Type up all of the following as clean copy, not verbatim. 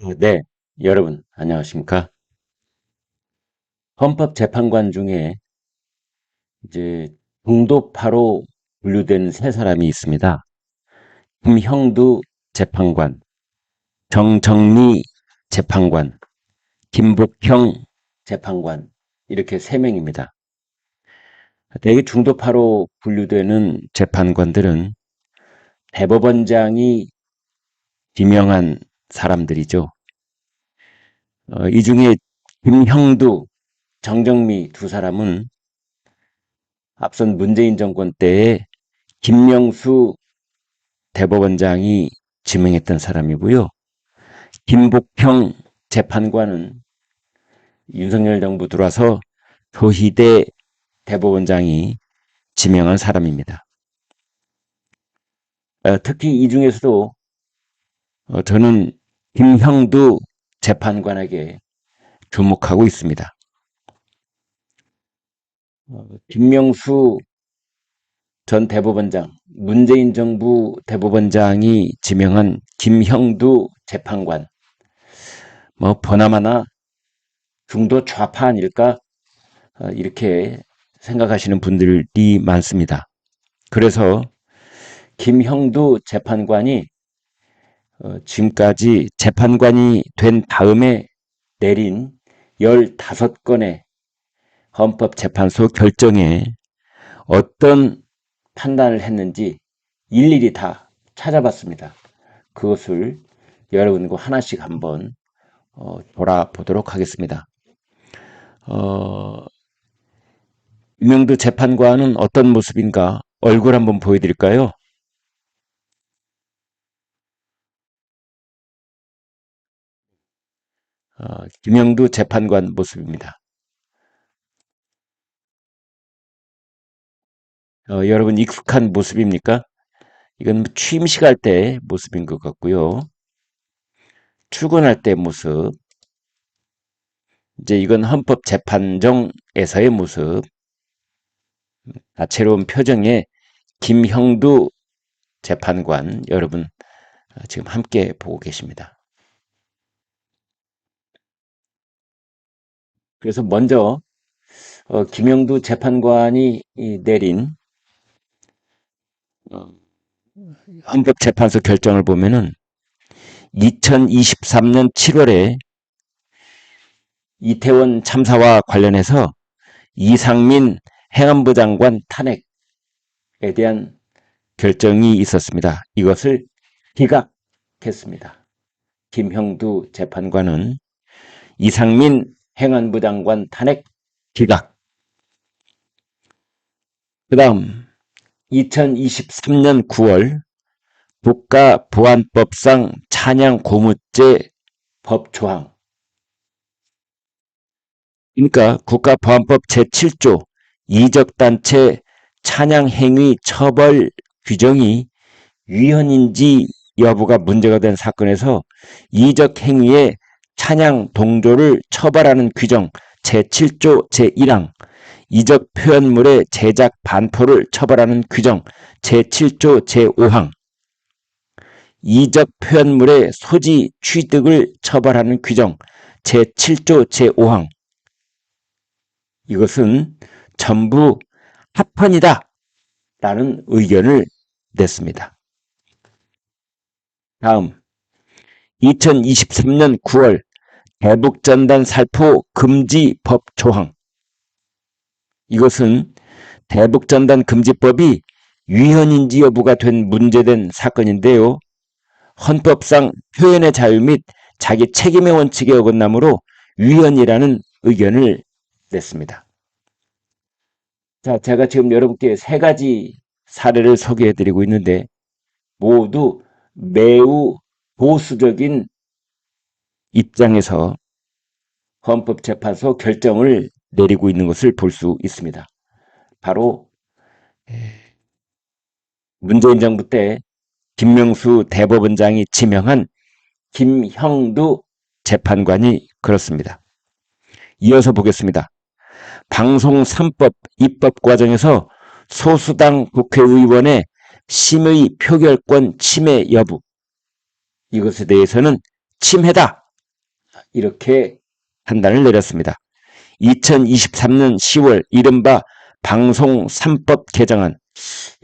네, 여러분, 안녕하십니까? 헌법재판관 중에 이제 중도파로 분류된 세 사람이 있습니다. 김형두 재판관, 정정리 재판관, 김복형 재판관, 이렇게 세 명입니다. 대개 중도파로 분류되는 재판관들은 대법원장이 지명한 사람들이죠. 이 중에 김형두, 정정미 두 사람은 앞선 문재인 정권 때에 김명수 대법원장이 지명했던 사람이고요. 김복형 재판관은 윤석열 정부 들어와서 조희대 대법원장이 지명한 사람입니다. 특히 이 중에서도 저는 김형두 재판관에게 주목하고 있습니다. 김명수 전 대법원장, 문재인 정부 대법원장이 지명한 김형두 재판관, 보나마나 중도 좌파 아닐까 이렇게 생각하시는 분들이 많습니다. 그래서 김형두 재판관이 지금까지 재판관이 된 다음에 내린 15건의 헌법재판소 결정에 어떤 판단을 했는지 일일이 다 찾아봤습니다. 그것을 여러분과 하나씩 한번 돌아보도록 하겠습니다. 유명두 재판관은 어떤 모습인가 얼굴 한번 보여드릴까요? 김영두 재판관 모습입니다. 여러분 익숙한 모습입니까? 이건 취임식 할 때 모습인 것 같고요. 출근할 때 모습. 이제 이건 헌법재판정에서의 모습. 다채로운 표정의 김형두 재판관 여러분 지금 함께 보고 계십니다. 그래서 먼저 김형두 재판관이 내린 헌법재판소 결정을 보면은 2023년 7월에 이태원 참사와 관련해서 이상민 행안부 장관 탄핵에 대한 결정이 있었습니다. 이것을 기각했습니다. 김형두 재판관은 이상민 행안부 장관 탄핵 기각. 그 다음 2023년 9월 국가보안법상 찬양 고무죄 법조항. 그러니까 국가보안법 제7조 이적단체 찬양행위 처벌 규정이 위헌인지 여부가 문제가 된 사건에서 이적행위의 찬양 동조를 처벌하는 규정 제7조 제1항, 이적 표현물의 제작 반포를 처벌하는 규정 제7조 제5항, 이적 표현물의 소지 취득을 처벌하는 규정 제7조 제5항. 이것은 전부 합헌이다 라는 의견을 냈습니다. 다음 2023년 9월 대북전단 살포 금지 법 조항. 이것은 대북전단 금지법이 위헌인지 여부가 된 문제된 사건인데요. 헌법상 표현의 자유 및 자기 책임의 원칙에 어긋나므로 위헌이라는 의견을 냈습니다. 자, 제가 지금 여러분께 세 가지 사례를 소개해드리고 있는데 모두 매우 보수적인 입장에서 헌법재판소 결정을 내리고 있는 것을 볼 수 있습니다. 바로 문재인 정부 때 김명수 대법원장이 지명한 김형두 재판관이 그렇습니다. 이어서 보겠습니다. 방송 3법 입법 과정에서 소수당 국회의원의 심의 표결권 침해 여부, 이것에 대해서는 침해다 이렇게 판단을 내렸습니다. 2023년 10월 이른바 방송 3법 개정안.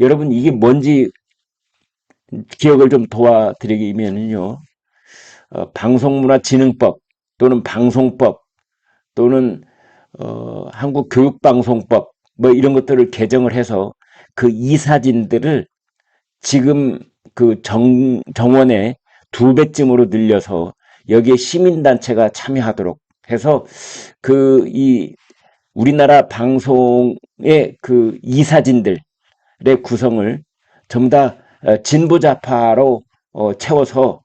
여러분 이게 뭔지 기억을 좀 도와드리면요. 방송문화진흥법 또는 방송법 또는 한국교육방송법 뭐 이런 것들을 개정을 해서 그 이사진들을 지금 그 정원의 2배쯤으로 늘려서 여기에 시민단체가 참여하도록 해서 이 우리나라 방송의 그 이사진들의 구성을 전부 다 진보좌파로 채워서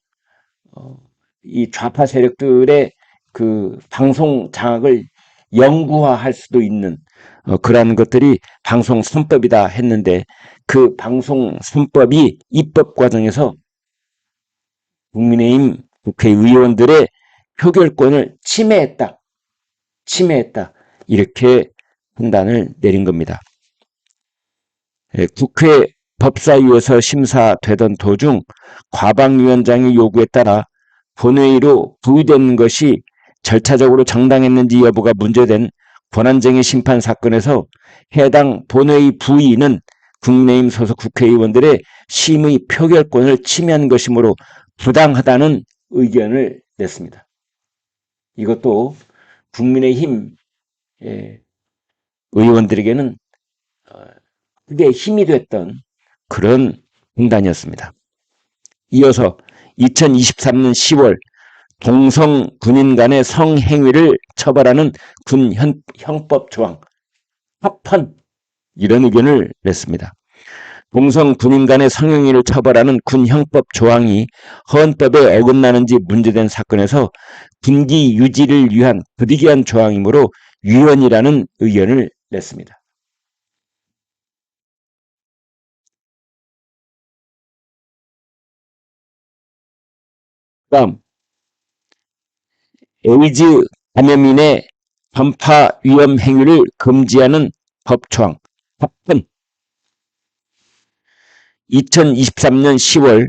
이 좌파 세력들의 그 방송 장악을 영구화할 수도 있는 그러한 것들이 방송 3법이다 했는데 그 방송 3법이 입법 과정에서 국민의힘 국회의원들의 표결권을 침해했다. 이렇게 판단을 내린 겁니다. 국회 법사위에서 심사되던 도중 과방위원장의 요구에 따라 본회의로 부의된 것이 절차적으로 정당했는지 여부가 문제된 권한쟁의 심판 사건에서 해당 본회의 부의는 국민의힘 소속 국회의원들의 심의 표결권을 침해한 것이므로 부당하다는 의견을 냈습니다. 이것도 국민의힘 의원들에게는 크게 힘이 됐던 그런 판단이었습니다. 이어서 2023년 10월 동성 군인 간의 성행위를 처벌하는 군 형법 조항 합헌 이런 의견을 냈습니다. 동성 군인 간의 성행위를 처벌하는 군 형법 조항이 헌법에 어긋나는지 문제된 사건에서 군기 유지를 위한 부득이한 조항이므로 위헌이라는 의견을 냈습니다. 다음 에이즈 감염인의 전파 위험 행위를 금지하는 법조항 합헌 2023년 10월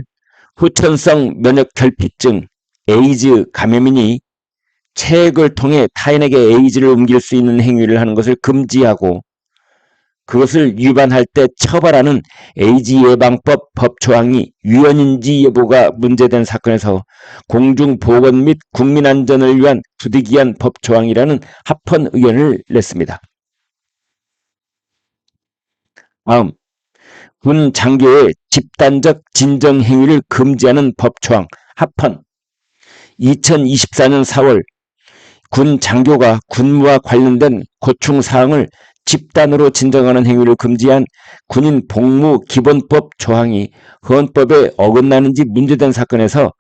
후천성 면역 결핍증 에이즈 감염인이 체액을 통해 타인에게 에이즈를 옮길 수 있는 행위를 하는 것을 금지하고 그것을 위반할 때 처벌하는 에이즈 예방법 법조항이 위헌인지 여부가 문제된 사건에서 공중보건 및 국민안전을 위한 부득이한 법조항이라는 합헌 의견을 냈습니다. 다음 군 장교의 집단적 진정 행위를 금지하는 법조항 합헌 2024년 4월 군 장교가 군무와 관련된 고충사항을 집단으로 진정하는 행위를 금지한 군인 복무 기본법 조항이 헌법에 어긋나는지 문제된 사건에서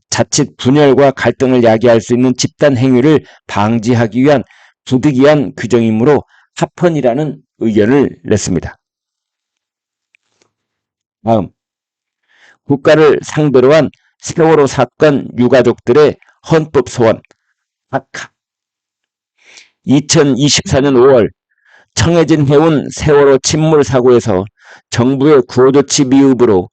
자칫 분열과 갈등을 야기할 수 있는 집단 행위를 방지하기 위한 부득이한 규정이므로 합헌이라는 의견을 냈습니다. 다음 국가를 상대로 한 세월호 사건 유가족들의 헌법 소원 박하 2024년 5월 청해진 해운 세월호 침몰 사고에서 정부의 구호조치 미흡으로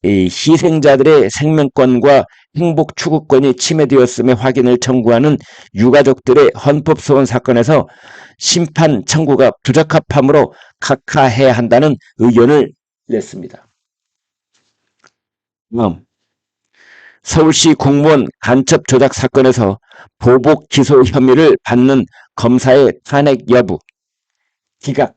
희생자들의 생명권과 행복 추구권이 침해되었음의 확인을 청구하는 유가족들의 헌법소원 사건에서 심판 청구가 부적합함으로 각하해야 한다는 의견을 냈습니다. 서울시 공무원 간첩 조작 사건에서 보복 기소 혐의를 받는 검사의 탄핵 여부 기각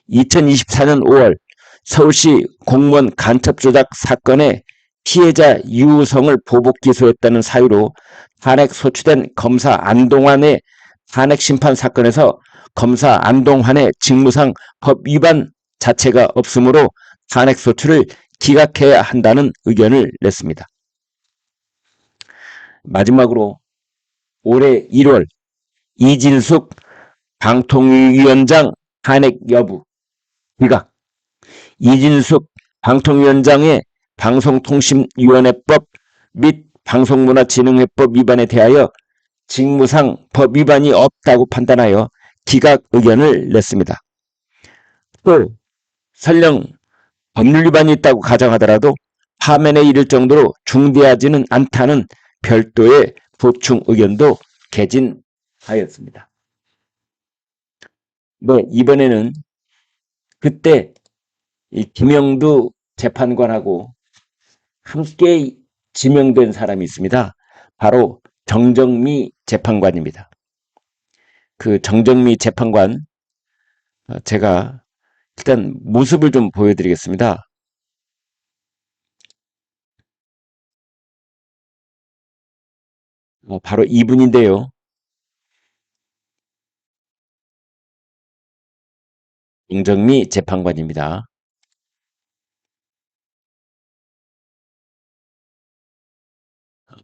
2024년 5월 서울시 공무원 간첩 조작 사건의 피해자 유우성을 보복 기소했다는 사유로 탄핵 소추된 검사 안동환의 탄핵 심판 사건에서 검사 안동환의 직무상 법 위반 자체가 없으므로 탄핵 소추를 기각해야 한다는 의견을 냈습니다. 마지막으로 올해 1월 이진숙 방통위원장 탄핵 여부 기각 이진숙 방통위원장의 방송통신위원회법 및 방송문화진흥회법 위반에 대하여 직무상 법 위반이 없다고 판단하여 기각 의견을 냈습니다. 또 설령 법률 위반이 있다고 가정하더라도 파면에 이를 정도로 중대하지는 않다는 별도의 보충 의견도 개진하였습니다. 이번에는 그때 이 김영두 재판관하고 함께 지명된 사람이 있습니다. 바로 정정미 재판관입니다. 그 정정미 재판관, 제가 일단 모습을 좀 보여드리겠습니다. 바로 이분인데요. 정정미 재판관입니다.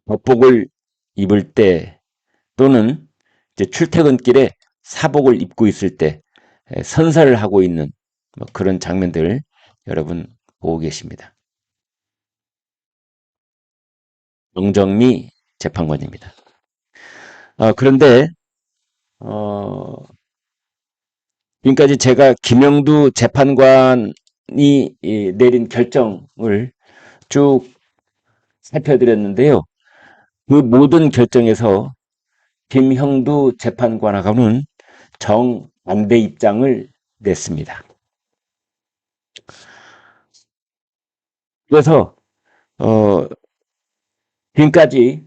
법복을 입을 때 또는 이제 출퇴근길에 사복을 입고 있을 때 선사를 하고 있는 그런 장면들 여러분 보고 계십니다. 정정미 재판관입니다. 그런데 지금까지 제가 김영두 재판관이 내린 결정을 쭉 살펴드렸는데요. 그 모든 결정에서 김형두 재판관하고는 정반대 입장을 냈습니다. 그래서 지금까지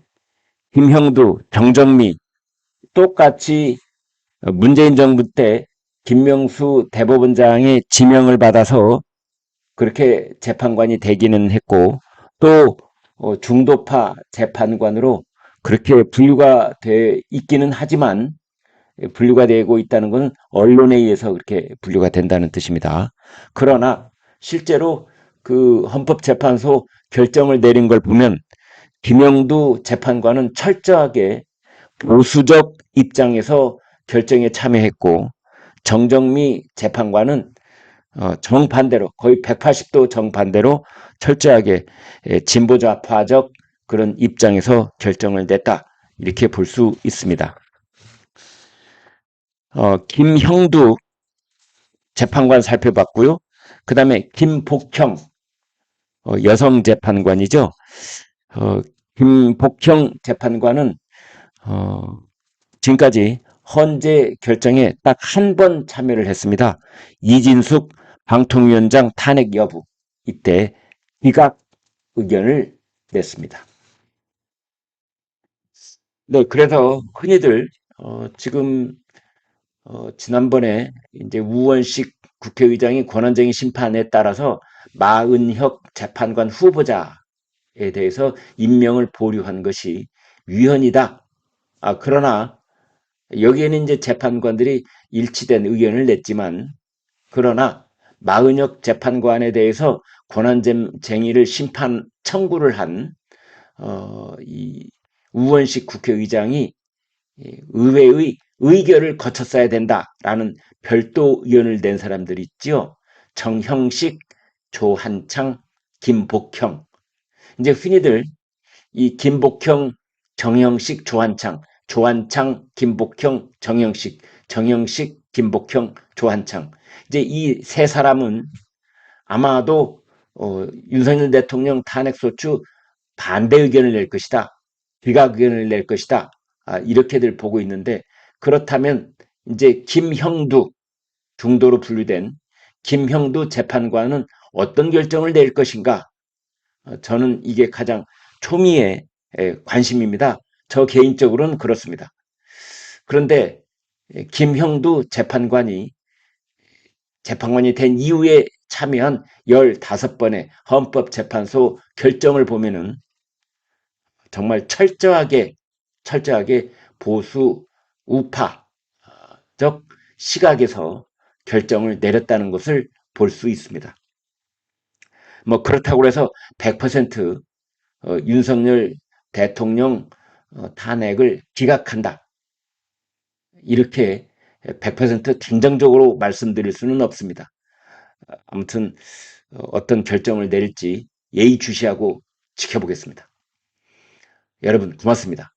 김형두, 정정미 똑같이 문재인 정부 때 김명수 대법원장의 지명을 받아서 그렇게 재판관이 되기는 했고 또 중도파 재판관으로 그렇게 분류가 돼 있기는 하지만 분류가 되고 있다는 것은 언론에 의해서 그렇게 분류가 된다는 뜻입니다. 그러나 실제로 그 헌법재판소 결정을 내린 걸 보면 김영두 재판관은 철저하게 보수적 입장에서 결정에 참여했고 정정미 재판관은 정반대로 거의 180도 정반대로 철저하게 진보좌파적 그런 입장에서 결정을 냈다. 이렇게 볼 수 있습니다. 김형두 재판관 살펴봤고요. 그 다음에 김복형 여성 재판관이죠. 김복형 재판관은 지금까지 헌재 결정에 딱 한 번 참여를 했습니다. 이진숙 방통위원장 탄핵 여부 이때 기각 의견을 냈습니다. 네, 그래서 흔히들 지금 지난번에 이제 우원식 국회의장이 권한쟁의 심판에 따라서 마은혁 재판관 후보자에 대해서 임명을 보류한 것이 위헌이다. 그러나 여기에는 이제 재판관들이 일치된 의견을 냈지만 그러나 마은혁 재판관에 대해서 권한쟁의를 심판 청구를 한 이 우원식 국회의장이 의회의 의결을 거쳤어야 된다라는 별도 의견을 낸 사람들이 있지요. 정형식, 조한창, 김복형. 이제 흔히들 이 김복형, 정형식, 조한창, 조한창, 김복형, 정형식, 정형식, 김복형, 조한창. 이제 이 세 사람은 아마도 윤석열 대통령 탄핵소추 반대 의견을 낼 것이다. 비각 의견을 낼 것이다. 이렇게들 보고 있는데 그렇다면 이제 김형두 중도로 분류된 김형두 재판관은 어떤 결정을 낼 것인가? 저는 이게 가장 초미의 관심입니다. 저 개인적으로는 그렇습니다. 그런데 김형두 재판관이 된 이후에 참여한 15번의 헌법재판소 결정을 보면은 정말 철저하게 보수 우파적 시각에서 결정을 내렸다는 것을 볼 수 있습니다. 그렇다고 해서 100% 윤석열 대통령 탄핵을 기각한다. 이렇게 100% 단정적으로 말씀드릴 수는 없습니다. 아무튼 어떤 결정을 내릴지 예의주시하고 지켜보겠습니다. 여러분 고맙습니다.